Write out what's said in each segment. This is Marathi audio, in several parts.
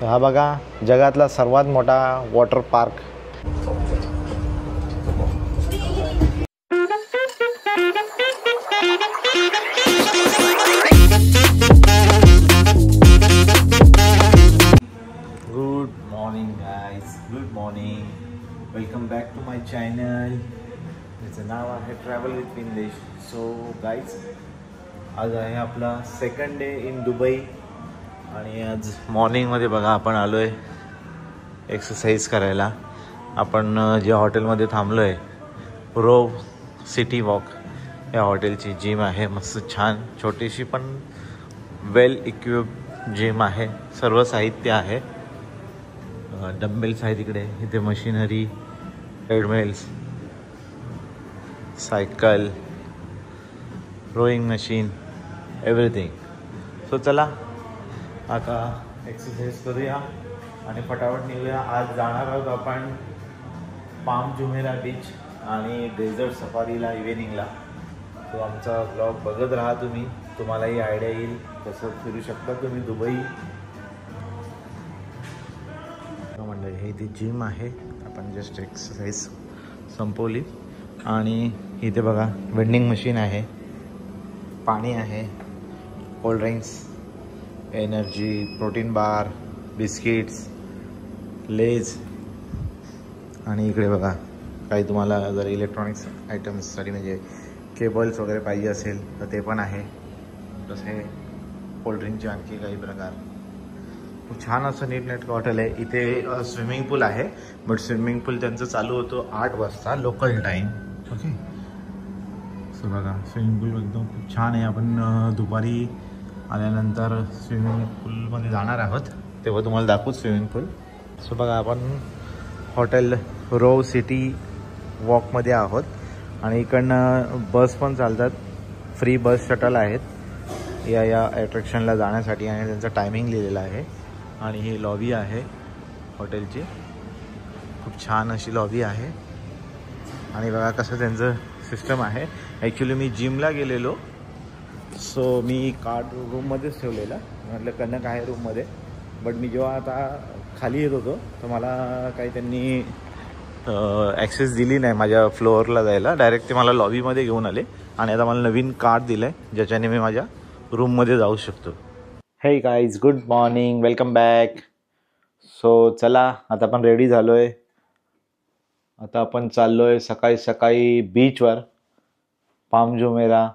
हा बघा जगातला सर्वात मोठा water park. Good morning guys, good morning. Welcome back to my channel. त्याचं नाव आहे travel with Vindesh. So guys, आज आहे आपला सेकंड डे इन दुबई आणि आज मॉर्निंगमध्ये बघा आपण आलो आहे एक्सरसाइज करायला. आपण ज्या हॉटेलमध्ये थांबलो आहे रोव सिटी वॉक या हॉटेलची जिम आहे. मस्त छान छोटीशी पण वेल इक्विप्ड जिम आहे. सर्व साहित्य आहे. डंबेल्स आहेत इकडे, इथे machinery, treadmills, cycle, rowing machine, everything. So चला आता एक्सरसाइज करूया आणि फटाफट निघूया. आज जाणार आहोत आपण पाम जुमेरा बीच आणि डेझर्ट सफारीला इव्हिनिंगला. तो आमचा ब्लॉग बघत राहा तुम्ही, तुम्हालाही आयडिया येईल कसं फिरू शकता तुम्ही दुबई. मंडळी हे इथे जिम आहे. आपण जस्ट एक्सरसाइज संपवली आणि इथे बघा वेंडिंग मशीन आहे, पाणी आहे, cold drinks, energy, protein bar, biscuits, Lay's आणि इकडे बघा काही तुम्हाला जर इलेक्ट्रॉनिक्स आयटम्ससाठी म्हणजे केबल्स वगैरे पाहिजे असेल तर ते पण आहे. तसे कोल्ड्रिंकचे आणखी काही प्रकार. खूप छान असं नीटनेटकं हॉटेल आहे. इथे स्विमिंग पूल आहे, बट स्विमिंग पूल त्यांचं चालू होतो 8 वाजता लोकल टाईम. ओके, सो बघा स्विमिंग पूल एकदम खूप छान आहे. आपण दुपारी आल्यानंतर स्विमिंग पूलमध्ये जाणार आहोत, तेव्हा तुम्हाला दाखवू स्विमिंग पूल. सो बघा आपण हॉटेल रोव सिटी वॉकमध्ये आहोत आणि इकडनं बस पण चालतात. फ्री बस शटल आहेत या ॲट्रॅक्शनला जाण्यासाठी आणि त्यांचा टायमिंग लिहिलेला आहे. आणि ही लॉबी आहे हॉटेलची. खूप छान अशी लॉबी आहे आणि बघा कसं त्यांचं सिस्टम आहे. ॲक्च्युली मी जिमला गेलेलो, सो मी कार्ड रूममध्येच ठेवलेला. म्हटलं कनक आहे रूममध्ये, बट मी जेव्हा आता खाली येत होतो तर मला काही त्यांनी ॲक्सेस दिली नाही माझ्या फ्लोअरला जायला. डायरेक्ट ते मला लॉबीमध्ये घेऊन आले आणि आता मला नवीन कार्ड दिलं आहे ज्याच्याने मी माझ्या रूममध्ये जाऊ शकतो. हे guys, good morning, welcome back. So चला आता आपण रेडी झालो आहे. आता आपण चाललो आहे सकाळी सकाळी बीचवर पाम जुमेरा.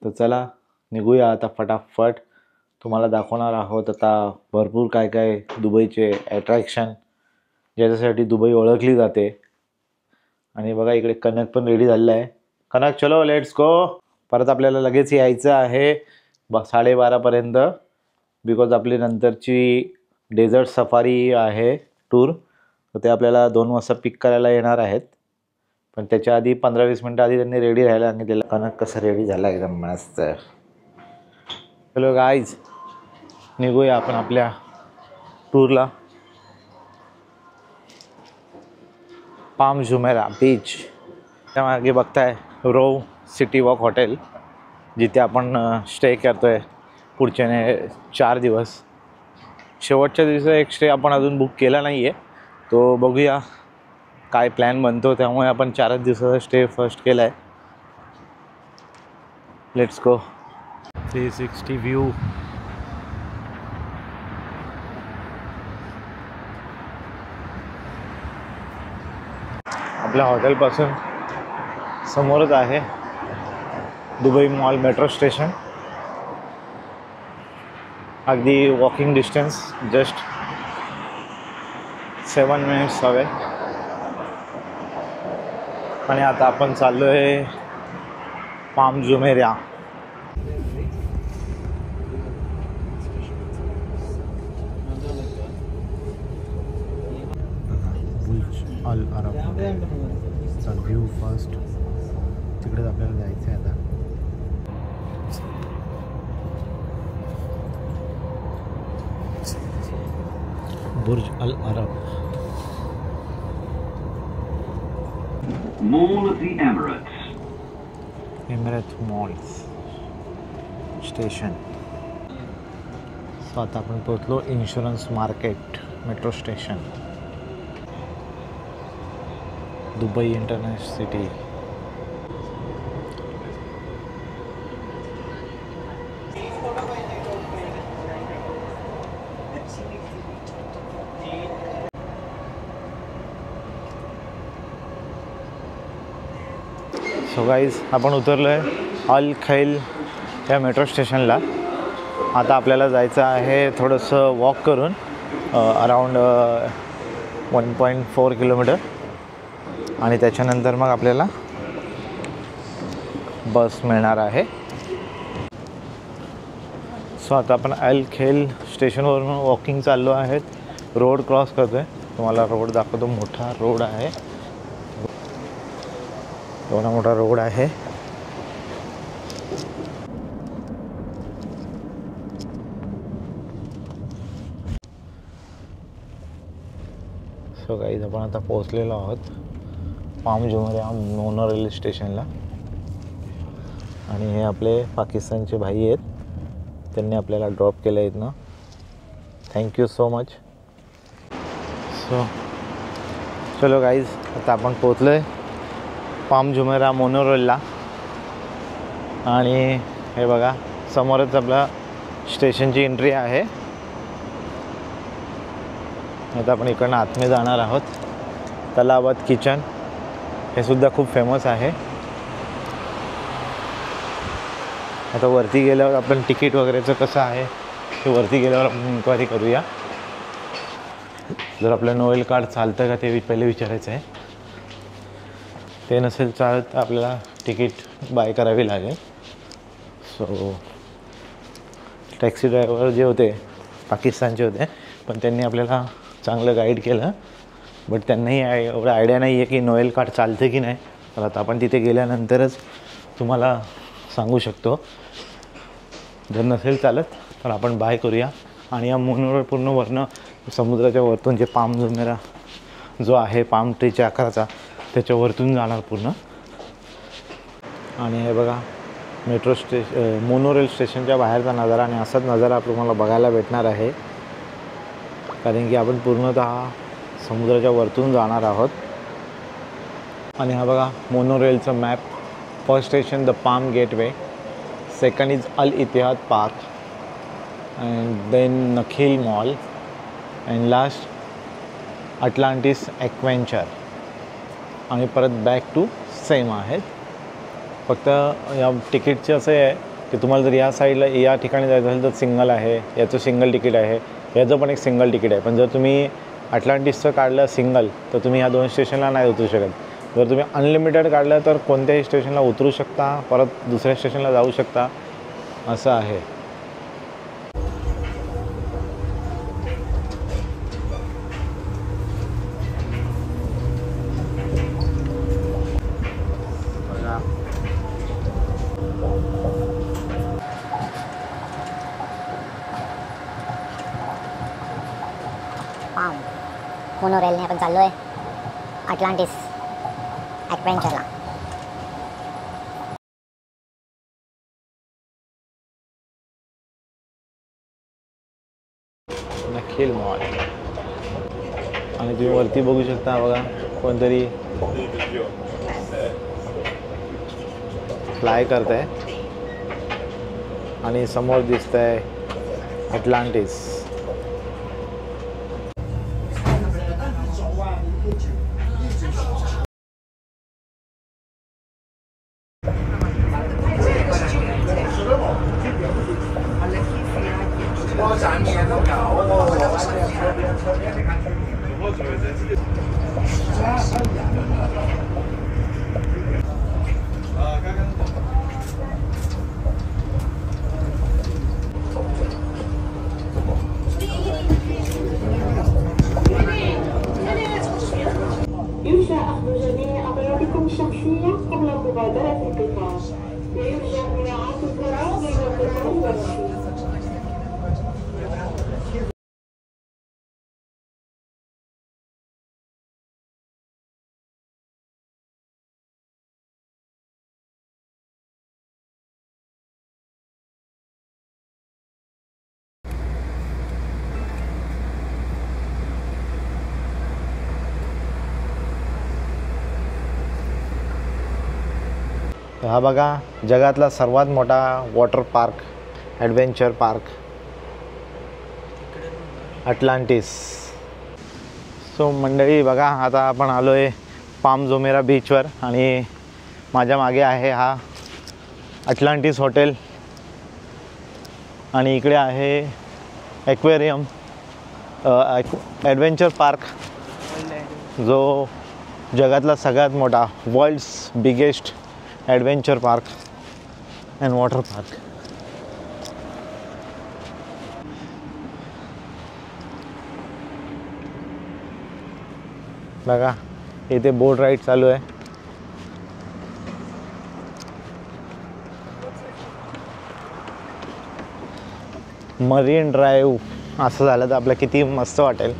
तर चला निघूया आता फटाफट. तुम्हाला दाखवणार आहोत आता भरपूर काय काय दुबईचे ॲट्रॅक्शन ज्याच्यासाठी दुबई ओळखली जाते. आणि बघा इकडे कनक पण रेडी झालेला आहे. कनक चलो लेट्स गो. परत आपल्याला लगेच यायचं आहे 12:30पर्यंत, बिकॉज आपली नंतरची डेझर्ट सफारी आहे टूर, तर ते आपल्याला 2 वाजता पिक करायला येणार आहेत. पण त्याच्या आधी 15-20 मिनटं आधी त्यांनी रेडी राहायला सांगितलेलं. कनक कसं रेडी झाला एकदम मस्त. चलो गाईज निघूया आपण आपल्या टूरला. पाम जुमेरा बीच, त्यामागे बघताय रोव सिटी वॉक हॉटेल, जिथे आपण स्टे करतो आहे पुढचे 4 दिवस. शेवटच्या दिवशी एक स्टे आपण अजून बुक केला नाही आहे, तो बघूया काय प्लॅन बनतो. त्यामुळे आपण 4 दिवसाचा स्टे फर्स्ट केला आहे. Let's go. 360 व्ह्यू. आपल्या हॉटेलपासून समोरच आहे दुबई मॉल मेट्रो स्टेशन. अगदी वॉकिंग डिस्टन्स, जस्ट 7 मिनिट्स हवे. आणि आता आपण चाललो आहे पाम जुमेरा. बुर्ज अल अरबचा व्ह्यू फर्स्ट, तिकडेच आपल्याला जायचं आहे आता. बुर्ज अल अरब, Mall of the Emirates. Emirates Malls Station. So आता आपण पोहोचलो insurance market metro station, Dubai international city. So guys, आपण उतरलो आहे अल खैल या मेट्रो स्टेशनला. आता आपल्याला जायचं आहे थोडंसं वॉक करून अराऊंड 1.4 किलोमीटर, आणि त्याच्यानंतर मग आपल्याला बस मिळणार आहे. सो आता आपण अल खैल स्टेशनवरून वॉकिंग चाललो आहेत. रोड क्रॉस करतो आहे, तुम्हाला रोड दाखवतो. मोठा रोड आहे, एवढा मोठा रोड आहे. सो गाईज, आपण आता पोहोचलेलो आहोत पाम जुमेरा मोनो रेल्वे स्टेशनला. आणि हे आपले पाकिस्तानचे भाई आहेत, त्यांनी आपल्याला ड्रॉप केलं आहे इथनं. Thank you so much. सो चलो गाईज, आता आपण पोहोचलो आहे पाम जुमेरा मोनो रेलला. आणि हे बघा, समोरच आपला स्टेशनची एंट्री आहे. आता आपण इकडनं आतमध्ये जाणार आहोत. तलावत किचन हे सुद्धा खूप फेमस आहे. आता वरती गेल्यावर आपण तिकीट वगैरेचं कसं आहे ते वरती गेल्यावर आपण इन्क्वायरी करूया. जर आपलं नोएल कार्ड चालतं का ते पहिले विचारायचं आहे. ते नसेल चालत तर आपल्याला तिकीट बाय करावी लागेल. सो टॅक्सी ड्रायव्हर जे होते पाकिस्तानचे होते, पण त्यांनी आपल्याला चांगलं गाईड केलं. बट त्यांनाही एवढं आयडिया नाही आहे की नोएल कार्ड चालतं की नाही. तर आता आपण तिथे गेल्यानंतरच तुम्हाला सांगू शकतो. जर नसेल चालत तर आपण बाय करूया. आणि या मोनोवर पूर्ण वरनं समुद्राच्या वरतून जे पाम जुमेरा जो आहे पाम ट्रीच्या आकाराचा, त्याच्या वरतून जाणार पूर्ण. आणि हे बघा मेट्रो मोनो रेल स्टेशनच्या बाहेरचा नजारा. आणि असाच नजारा तुम्हाला बघायला भेटणार आहे, कारण की आपण पूर्णतः समुद्राच्या वरतून जाणार आहोत. आणि हा बघा मोनो रेलचं map. First station the Palm Gateway, second is Al Ittihad Park, and then Nakheel Mall, and last Atlantis Aquaventure. आणि परत बॅक टू सेम आहेत. फक्त या तिकीटचे असे आहे की तुम्हाला जर या साईडला या ठिकाणी जायचं असेल तर सिंगल आहे, याचं सिंगल तिकीट आहे, याचं पण एक सिंगल तिकीट आहे. पण जर तुम्ही अटलांटिसचं काढलं सिंगल तर तुम्ही ह्या 2 स्टेशनला नाही उतरू शकत. जर तुम्ही अनलिमिटेड काढलं तर कोणत्याही स्टेशनला उतरू शकता, परत दुसऱ्या स्टेशनला जाऊ शकता, असं आहे. पाम मोनो रेलने आपण चाललो आहे अटलांटिस ॲक्वेंचरला. नखील मॉल. आणि तुम्ही वरती बघू शकता बघा, कोणतरी फ्लाय करत आहे. आणि समोर दिसत आहे अटलांटिस. يرجى أخذ جميع أغراضكم الشخصية قبل المغادرة القطار، ويرجى مراعاة الفراغ بين القطار والرصيف. हा बघा जगातला सर्वात मोठा water park, adventure park Atlantis. So मंडळी बघा, आता आपण आलो आहे पाम जुमेरा बीचवर आणि माझ्या मागे आहे हा अटलांटिस हॉटेल आणि इकडे आहे ॲक्वेरियम, ॲडव्हेंचर पार्क जो जगातला सगळ्यात मोठा, world's biggest adventure park and water park. बघा इथे बोट राईड चालू आहे. मरीन ड्राईव्ह असं झालं तर आपलं किती मस्त वाटेल.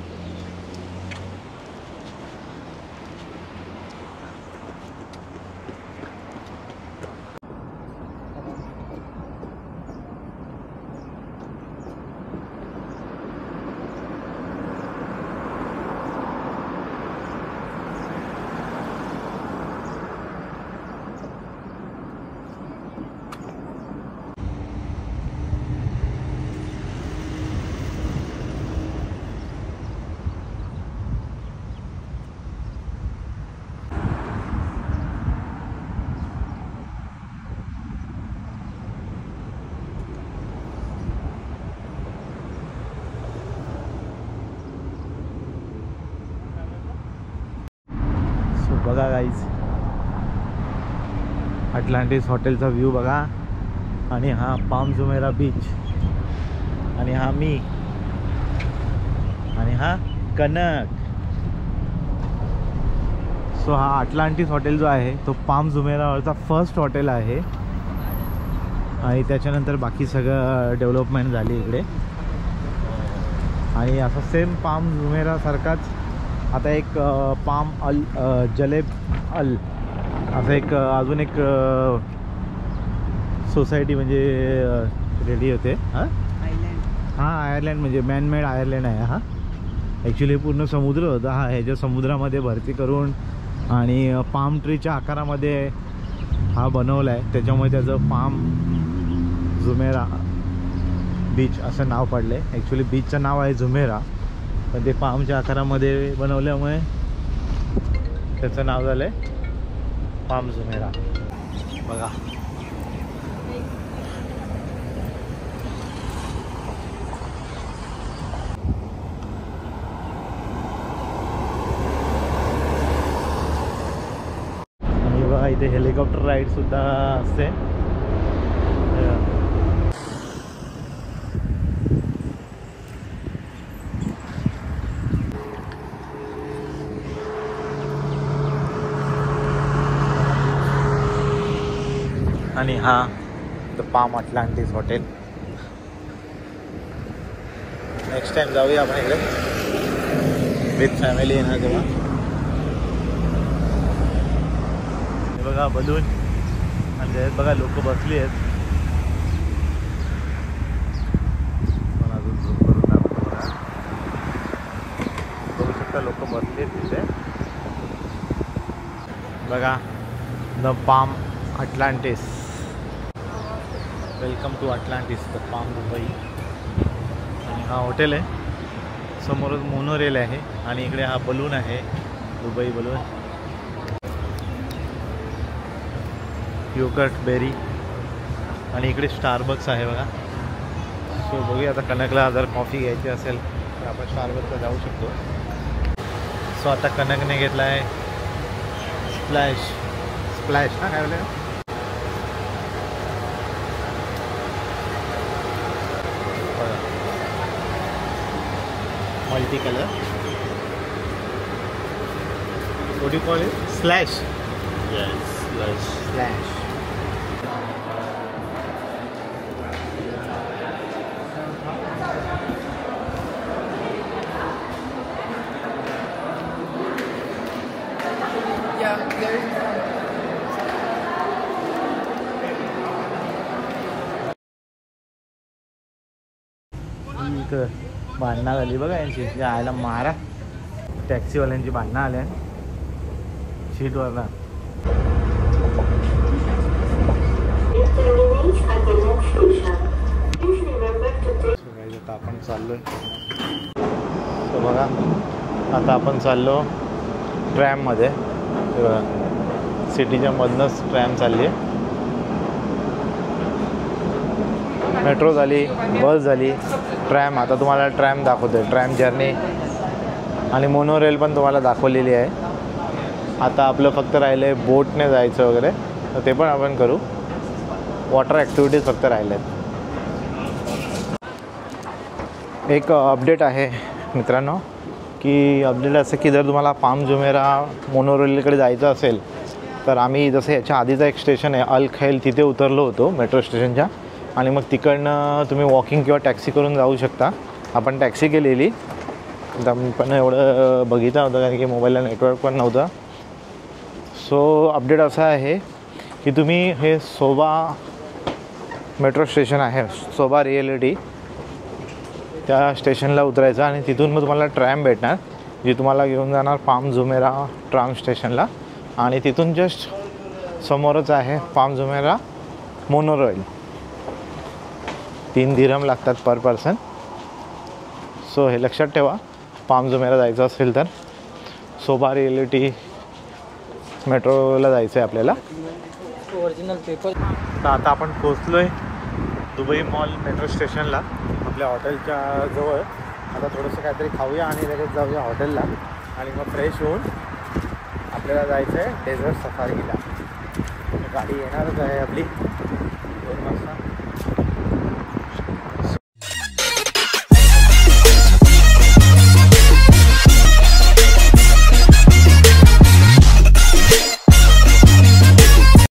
बघा गाईज, अटलांटिस हॉटेलचा व्ह्यू बघा आणि हा पाम जुमेरा बीच आणि हा मी आणि हा कनक. सो हा अटलांटिस हॉटेल जो आहे तो पाम जुमेरावरचा फर्स्ट हॉटेल आहे आणि त्याच्यानंतर बाकी सगळं डेव्हलपमेंट झाली इकडे. आणि असं सेम पाम जुमेरासारखाच आता एक पाम जलेब अल असं एक अजून एक सोसायटी म्हणजे रेडी होते. हां आयर्लंड म्हणजे मॅनमेड आयर्लंड आहे हा. ॲक्च्युली पूर्ण समुद्र होता हा, ह्याच्या समुद्रामध्ये भरती करून आणि पाम ट्रीच्या आकारामध्ये हा बनवला आहे, त्याच्यामुळे त्याचं पाम जुमेरा बीच असं नाव पडलं आहे. ॲक्च्युली बीचचं नाव आहे जुमेरा, पण ते पामच्या आकारामध्ये बनवल्यामुळे त्याचं नाव झालं आहे पाम जुमेरा. बघा आणि बघा इथे हेलिकॉप्टर राईड सुद्धा असते. आणि हा the Palm Atlantis hotel. Next time जाऊया आपण इकडे विथ फॅमिली येणार तेव्हा. हे बघा बलून आणि त्याच्यात बघा लोक बसली आहेत. पण अजून झूम करून दाखवतो बघा, बघू शकता लोक बसली आहेत तिथे. बघा the Palm Atlantis. Welcome to Atlantis the Palm Dubai. आणि हा हॉटेल आहे, समोरच मोनोरेल आहे आणि इकडे हा बलून आहे, दुबई बलून. योगर्ट बेरी आणि इकडे स्टारबक्स आहे बघा. सो बघूया आता कनकला जर कॉफी घ्यायची असेल तर आपण स्टारबक्सला जाऊ शकतो. सो आता कनकने घेतला आहे स्प्लॅश हा काय बोलले multi colour. what do you call it? Slash. Yes, Slash. Yeah, there's भांडणं झाली बघा यांची, जायला मारा. टॅक्सीवाल्यांची भांडणं आल्या सीटवरला. the next station. Please remember to take. आता आपण चाललोय. तर बघा आता आपण चाललो ट्रॅममध्ये. सिटीच्या मधनंच ट्रॅम चालली आहे. मेट्रो झाली, बस झाली, ट्रॅम. आता तुम्हाला ट्रॅम दाखवतोय. ट्रॅम जर्नी आणि मोनोरेल पण तुम्हाला दाखवलेली आहे. आता आपलं फक्त राहिलं आहे बोटने जायचं वगैरे, तर ते पण आपण करू. वॉटर ॲक्टिव्हिटीज फक्त राहिल्या आहेत. एक अपडेट आहे मित्रांनो, की अपडेट असं की जर तुम्हाला पाम जुमेरा मोनोरेलकडे जायचं असेल तर आम्ही जसं याच्या आधीचा एक स्टेशन आहे अल खैल, तिथे उतरलो होतो मेट्रो स्टेशनच्या. आणि मग तिकडनं तुम्ही वॉकिंग किंवा टॅक्सी करून जाऊ शकता. आपण टॅक्सी केलेली, पण एवढं बघितलं नव्हतं कारण की मोबाईलला नेटवर्क पण नव्हतं. सो अपडेट असा आहे की तुम्ही हे सोबा मेट्रो स्टेशन आहे, सोबा रिॲलिटी, त्या स्टेशनला उतरायचं आणि तिथून मग तुम्हाला ट्रॅम भेटणार जी तुम्हाला घेऊन जाणार पाम जुमेरा ट्राम स्टेशनला. आणि तिथून जस्ट समोरच आहे पाम जुमेरा मोनोरेल. 3 दिरहम लागतात पर पर्सन. सो हे लक्षात ठेवा, पाम जुमेरा जायचं असेल तर सोबा रिॲलिटी मेट्रोला जायचं आहे आपल्याला. Original paper. तर आता आपण पोचलो आहे दुबई मॉल मेट्रो स्टेशनला, आपल्या हॉटेलच्या जवळ. आता थोडंसं काहीतरी खाऊया आणि लगेच जाऊया हॉटेलला आणि मग फ्रेश होऊन आपल्याला जायचं आहे डेझर्ट सफारीला. गाडी येणारच आहे आपली.